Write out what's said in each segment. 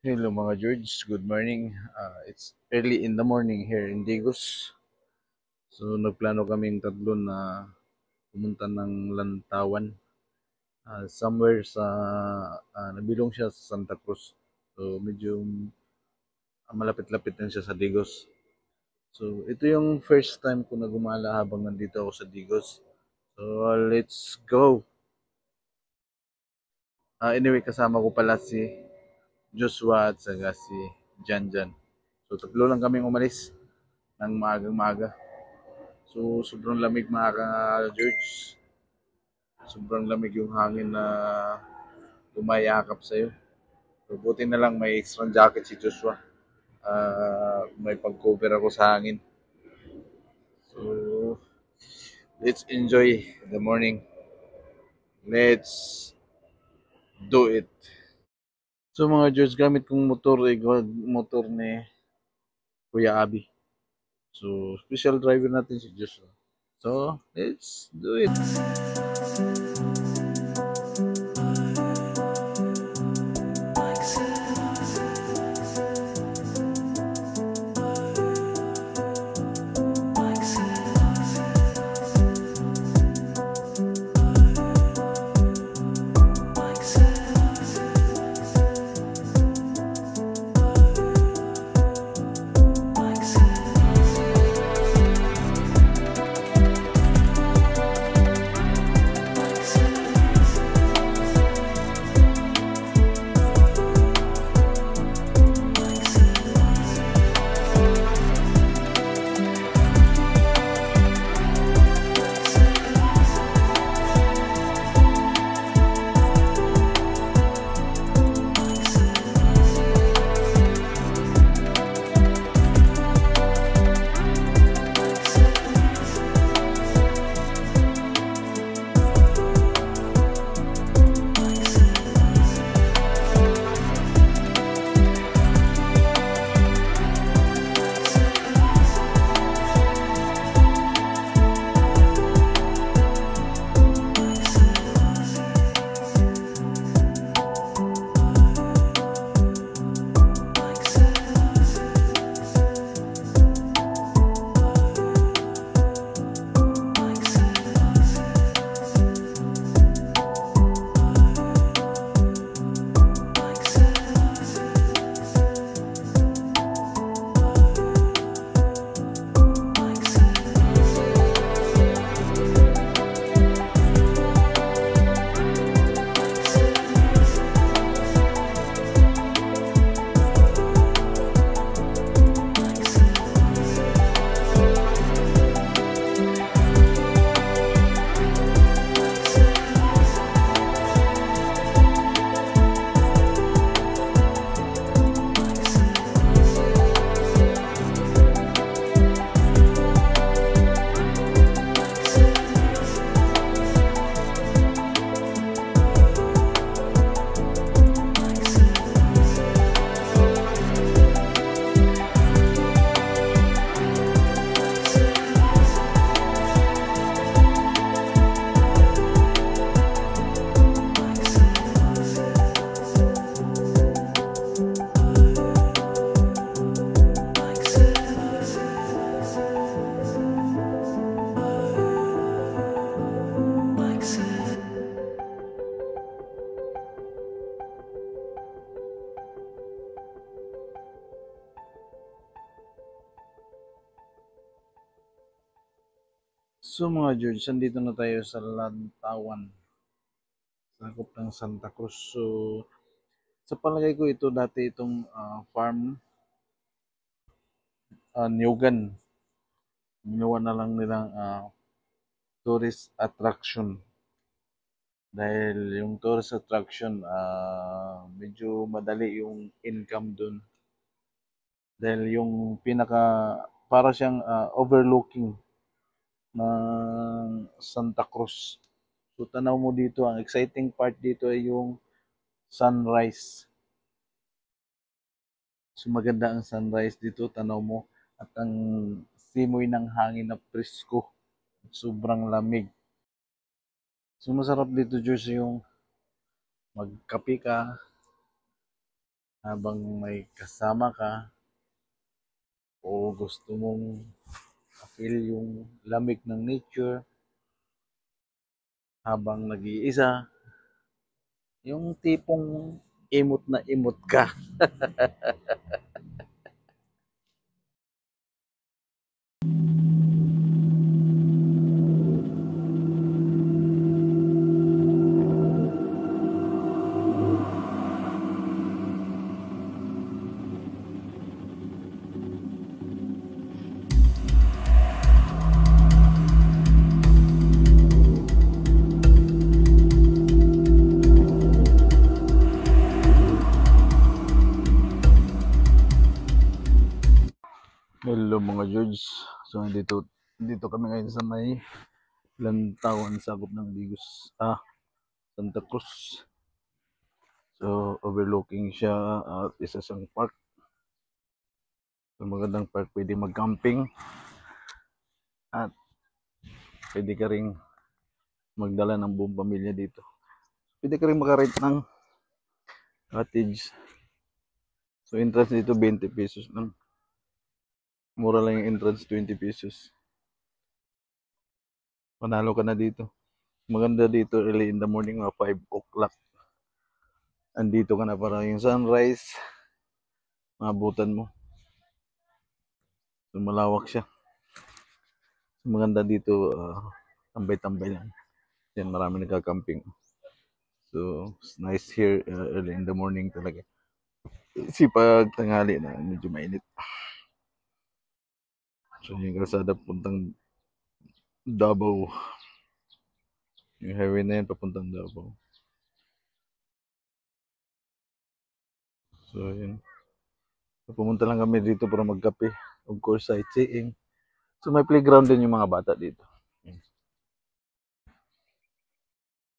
Hello mga George, good morning. It's early in the morning here in Digos. So nagplano kaming tatlo na pumunta ng Lantawan. Somewhere sa, nabilong siya sa Santa Cruz. So medyo malapit-lapit din siya sa Digos. So ito yung first time ko na gumala habang nandito ako sa Digos. So let's go! Anyway, kasama ko pala si Joshua at saka si Janjan. So tatlo lang kaming umalis ng maagang maaga. So, sobrang lamig mga ka-George. Sobrang lamig yung hangin na lumayakap sa'yo. So, buti na lang may extra jacket si Joshua. May pag-cover ako sa hangin. So, let's enjoy the morning. Let's do it. So mga George, gamit kong motor, motor ni Kuya Abi. So, special driver natin si Joshua. So, let's do it. So mga George, nandito na tayo sa Lantawan, sakop ng Santa Cruz. So, sa palagay ko ito dati itong farm, Nyogan. Ginawa na lang nilang tourist attraction. Dahil yung tourist attraction, medyo madali yung income dun. Dahil yung pinaka, para siyang overlooking ng Santa Cruz. So tanaw mo dito, ang exciting part dito ay yung sunrise. So maganda ang sunrise dito, tanaw mo. At ang simoy ng hangin na presko. Sobrang lamig. So masarap dito, Diyos, yung magkape ka, habang may kasama ka o gusto mong feel yung lamig ng nature habang nag-iisa, yung tipong imot na imot ka. Hello mga George. So dito kami ngayon sa may Lantawan, sakop ng Digos, Santa Cruz. So overlooking siya at isa siyang park. So magandang park, pwede mag-camping at pwede ka ring magdala ng buong pamilya dito. Pwede ka ring makarent ng cottage. So entrance dito 20 pesos lang. Mura lang yung entrance, 20 pesos. Panalo ka na dito. Maganda dito early in the morning, mga 5 o'clock. Andito ka na para yung sunrise, maabutan mo. So malawak siya. Maganda dito, tambay-tambay lang. Yan, marami nagka-camping. So, it's nice here early in the morning talaga. Kasi pag tanghali na, medyo mainit. So, yung kalsada puntang Davao. Yung highway na yan papuntang Davao. So, yun. So, pumunta lang kami dito para magkape. Of course, sightseeing. So, may playground din yung mga bata dito.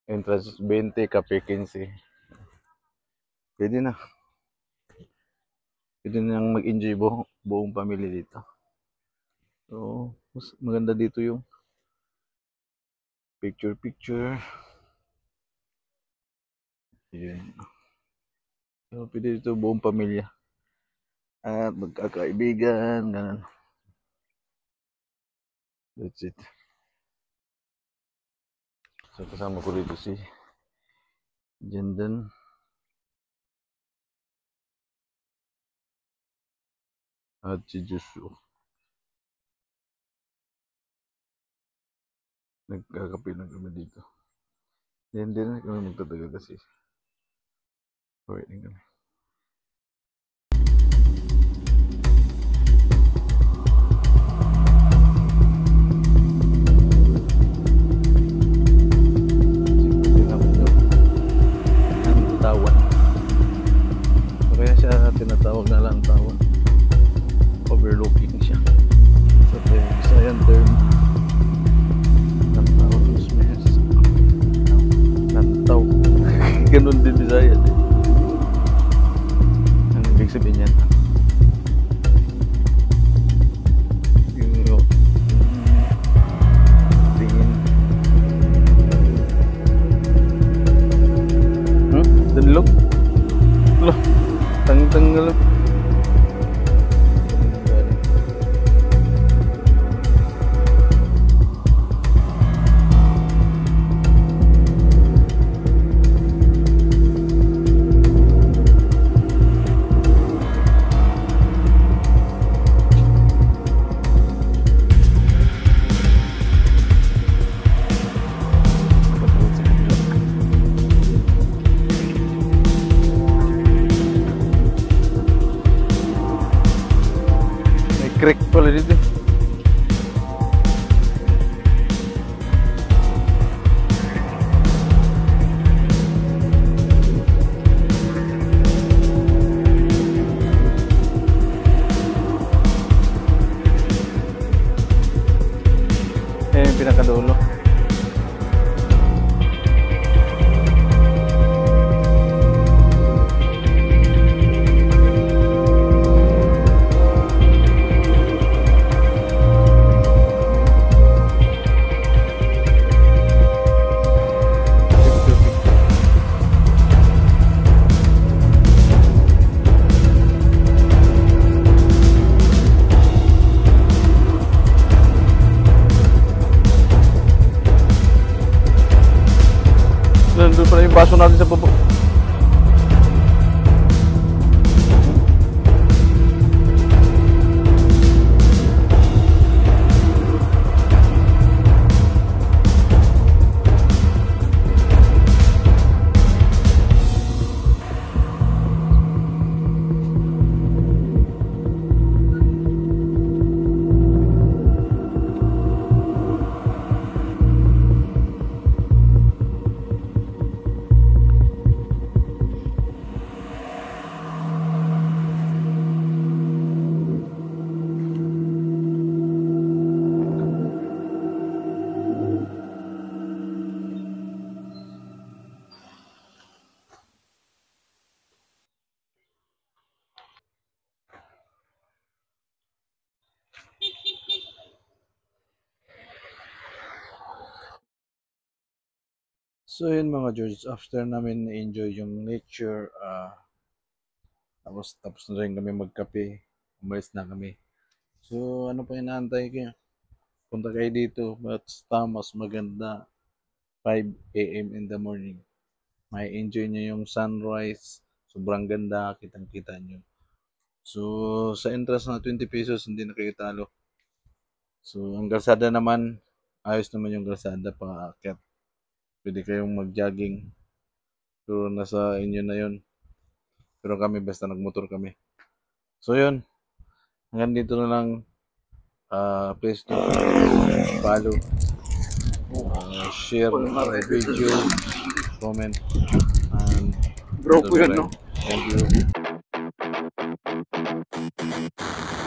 Entrance 20, kape 15. Pwede na. Pwede nang mag-enjoy buong pamilya dito. So, mas maganda dito yung picture. Yan. So, pwede dito buong pamilya. At magkakaibigan, ganun. That's it. So, kasama ko dito si Jandan. At si Joshua. Nagkakape lang kami dito. Then din kami magtatagal kasi. Waiting kami. Lantawan. So, kaya siya tinatawag na Lantawan. Overlooking siya. So, ito yung Visayan term. Lantaw. Ganun din Bisaya. Ang ibig sabihin yan? Yung tingin. Danlog? Loh, tang-tang. Creek pala dito. Yung pinakadulo. paso natin sa baba. So yun mga George, after namin na-enjoy yung nature, tapos na rin kami magkape, umalis na kami. So ano pa inaantay kayo? Punta kayo dito, basta mas maganda 5 a.m. in the morning. May enjoy nyo yung sunrise, sobrang ganda, kitang-kita nyo. So sa entrance na 20 pesos, hindi na kayo talo. So ang kalsada naman, ayos naman yung kalsada pa aakyat. Pwede kayong mag-jogging. So nasa inyo na yun. Pero kami basta nagmotor kami. So yun, hanggang dito na lang. Please don't forget to follow, share the video, comment, and Bro po yun, no? subscribe. Thank you.